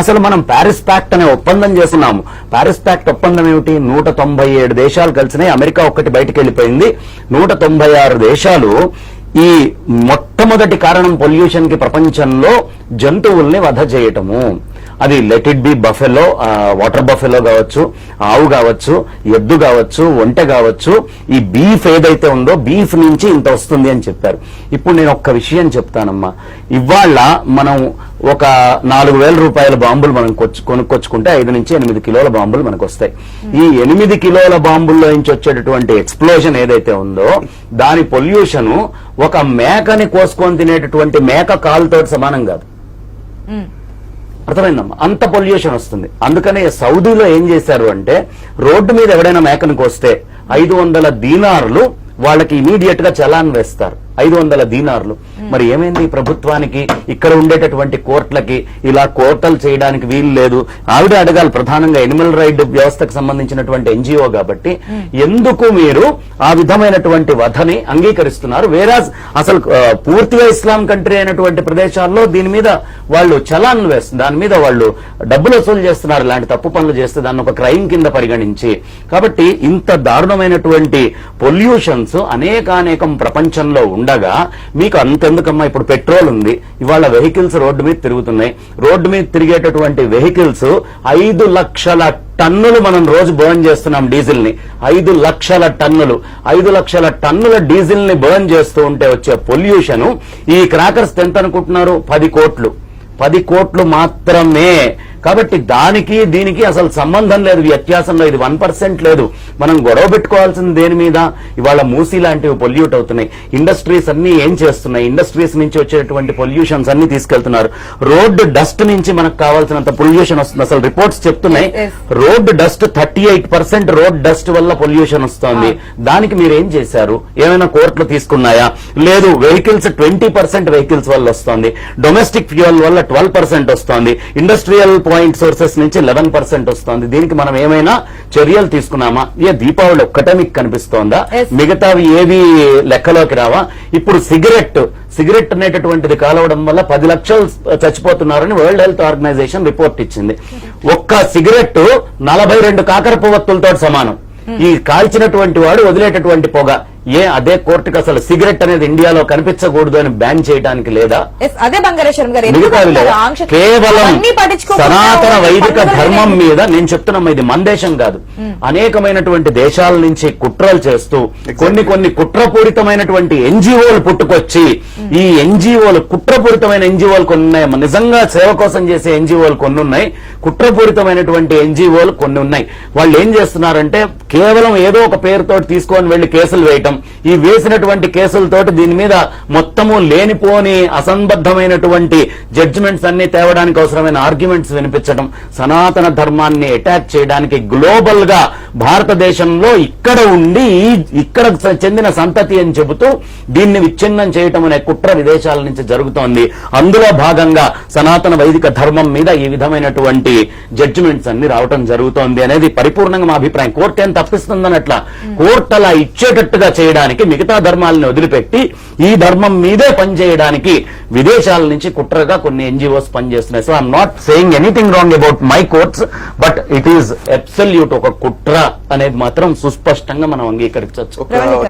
అసలు మనం Paris pact అనే ఒప్పందం చేస్తున్నాము. ప్యారిస్ ప్యాక్ట్ ఒప్పందం ఏమిటి? 197 దేశాలు కలిసినాయి, అమెరికా ఒక్కటి బయటకు వెళ్ళిపోయింది. 196 దేశాలు ఈ మొట్టమొదటి కారణం పొల్యూషన్ కి ప్రపంచంలో జంతువుల్ని వధ చేయటము. అది let it be buffalo, water buffalo కావచ్చు, ఆవు కావచ్చు, ఎద్దు కావచ్చు, ఒంటె కావచ్చు. ఈ బీఫ్ ఏదైతే ఉందో బీఫ్ నుంచి ఇంత వస్తుంది అని చెప్పారు. ఇప్పుడు నేను ఒక్క విషయం చెప్తానమ్మా. ఇవాళ మనం ఒక 4,000 రూపాయల బాంబులు మనం కొనుక్కొచ్చుకుంటే 5 నుంచి 8 కిలోల బాంబులు మనకు వస్తాయి. ఈ 8 కిలోల బాంబుల్లో నుంచి వచ్చేటటువంటి ఎక్స్ప్లోజన్ ఏదైతే ఉందో దాని పొల్యూషన్ ఒక మేకని కోసుకొని తినేటటువంటి మేక కాలుతో సమానం కాదు. అర్థమైందమ్మా? అంత పొల్యూషన్ వస్తుంది. అందుకనే సౌదీలో ఏం చేశారు అంటే రోడ్డు మీద ఎవడైనా మేకను కోస్తే 500 దీనార్లు వాళ్ళకి ఇమీడియట్ గా చలాన్ వేస్తారు. 500 దీనార్లు. మరి ఏమైంది ప్రభుత్వానికి? ఇక్కడ ఉండేటటువంటి కోర్టులకి ఇలా కోర్టులు చేయడానికి వీలు లేదు. ఆవిడ అడగాలి ప్రధానంగా, ఎనిమల్ రైట్ వ్యవస్థకు సంబంధించినటువంటి ఎన్జిఓ కాబట్టి ఎందుకు మీరు ఆ విధమైనటువంటి వధని అంగీకరిస్తున్నారు? వేరాజ్ అసలు పూర్తిగా ఇస్లాం కంట్రీ అయినటువంటి ప్రదేశాల్లో దీని మీద వాళ్ళు చలాన్లు వేస్తున్నారు, దాని మీద వాళ్ళు డబ్బులు వసూలు చేస్తున్నారు. ఇలాంటి తప్పు పనులు చేస్తే దాన్ని ఒక క్రైమ్ కింద పరిగణించి. కాబట్టి ఇంత దారుణమైనటువంటి పొల్యూషన్స్ అనేకానేకం ప్రపంచంలో ఉండగా మీకు అంతెందుకమ్మా? ఇప్పుడు పెట్రోల్ ఉంది, ఇవాళ వెహికల్స్ రోడ్డు మీద తిరుగుతున్నాయి. రోడ్డు మీద తిరిగేటటువంటి వెహికల్స్ 5 లక్షల టన్నులు మనం రోజు బర్న్ చేస్తున్నాం డీజిల్ ని. 5 లక్షల టన్నులు, 5 లక్షల టన్నుల డీజిల్ ని బర్న్ చేస్తూ ఉంటే వచ్చే పొల్యూషన్ ఈ క్రాకర్స్ ఎంత అనుకుంటున్నారు? 10 కోట్లు. 10 కోట్లు మాత్రమే. కాబట్టి దానికి దీనికి అసలు సంబంధం లేదు, వ్యత్యాసంలో ఇది 1% లేదు. మనం గొడవ పెట్టుకోవాల్సింది దేని మీద? ఇవాళ మూసీ లాంటివి పొల్యూట్ అవుతున్నాయి. ఇండస్ట్రీస్ అన్ని ఏం చేస్తున్నాయి? ఇండస్ట్రీస్ నుంచి వచ్చేటువంటి పొల్యూషన్స్ అన్ని తీసుకెళ్తున్నారు. రోడ్డు డస్ట్ నుంచి మనకు కావాల్సినంత పొల్యూషన్ వస్తుంది. అసలు రిపోర్ట్స్ చెప్తున్నాయి రోడ్డు డస్ట్ 38% రోడ్ డస్ట్ వల్ల పొల్యూషన్ వస్తోంది. దానికి మీరు ఏం చేశారు? ఏమైనా కోర్టులు తీసుకున్నాయా? లేదు. వెహికల్స్ 20% వెహికల్స్ వల్ల వస్తోంది. డొమెస్టిక్ ఫ్యూయల్ వల్ల 12% వస్తోంది. ఇండస్ట్రియల్ పాయింట్ సోర్సెస్ నుంచి 11% వస్తోంది. దీనికి మనం ఏమైనా చర్యలు తీసుకున్నామా? ఏ దీపావళి ఒక్కటే మీకు కనిపిస్తోందా? మిగతావి ఏవి లెక్కలోకి రావా? ఇప్పుడు సిగరెట్ అనేటటువంటిది కాలవడం వల్ల 10 లక్షలు చచ్చిపోతున్నారని వరల్డ్ హెల్త్ ఆర్గనైజేషన్ రిపోర్ట్ ఇచ్చింది. ఒక్క సిగరెట్ 42 కాకరపువ్వొత్తులతో సమానం. ఈ కాల్చినటువంటి వాడు వదిలేటటువంటి పొగ. అదే కోర్టుకు అసలు సిగరెట్ అనేది ఇండియాలో కనిపించకూడదు అని బ్యాన్ చేయడానికి లేదా? అదే బంగారేశ్వరం గారు, మిగతావి లేదా? కేవలం సనాతన వైదిక ధర్మం మీద నేను చెప్తున్నా, ఇది మన దేశం కాదు. అనేకమైనటువంటి దేశాల నుంచి కుట్రలు చేస్తూ కొన్ని కుట్రపూరితమైనటువంటి ఎన్జిఓలు పుట్టుకొచ్చి, ఈ ఎన్జిఓలు కుట్రపూరితమైన ఎన్జిఓలు కొన్ని ఉన్నాయి. నిజంగా సేవ కోసం చేసే ఎన్జిఓలు కొన్ని ఉన్నాయి, కుట్రపూరితమైనటువంటి ఎన్జిఓలు కొన్ని ఉన్నాయి. వాళ్ళు ఏం చేస్తున్నారంటే కేవలం ఏదో ఒక పేరుతో తీసుకొని వెళ్లి కేసులు వేయటం. ఈ వేసినటువంటి కేసులతోటి దీని మీద మొత్తము లేనిపోని అసంబద్ధమైనటువంటి జడ్జిమెంట్స్ అన్ని తేవడానికి అవసరమైన ఆర్గ్యుమెంట్స్ వినిపించడం, సనాతన ధర్మాన్ని అటాక్ చేయడానికి గ్లోబల్ గా భారతదేశంలో ఇక్కడ ఉండి ఇక్కడ చెందిన సంతతి అని చెబుతూ దీన్ని విచ్ఛిన్నం చేయటం అనే కుట్ర విదేశాల నుంచి జరుగుతోంది. అందులో భాగంగా సనాతన వైదిక ధర్మం మీద ఈ విధమైనటువంటి జడ్జిమెంట్స్ అన్ని రావటం జరుగుతోంది అనేది పరిపూర్ణంగా మా అభిప్రాయం. కోర్టు ఏం తప్పిస్తుందనట్లా, కోర్టు అలా ఇచ్చేటట్టుగా చేయడానికి మిగతా ధర్మాలను వదిలిపెట్టి ఈ ధర్మం మీదే పనిచేయడానికి విదేశాల నుంచి కుట్రగా కొన్ని ఎన్జిఓస్ పనిచేస్తున్నాయి. So I'm not saying anything wrong about my courts, but it is absolute ఒక కుట్ర అనేది మాత్రం సుస్పష్టంగా మనం అంగీకరించవచ్చు.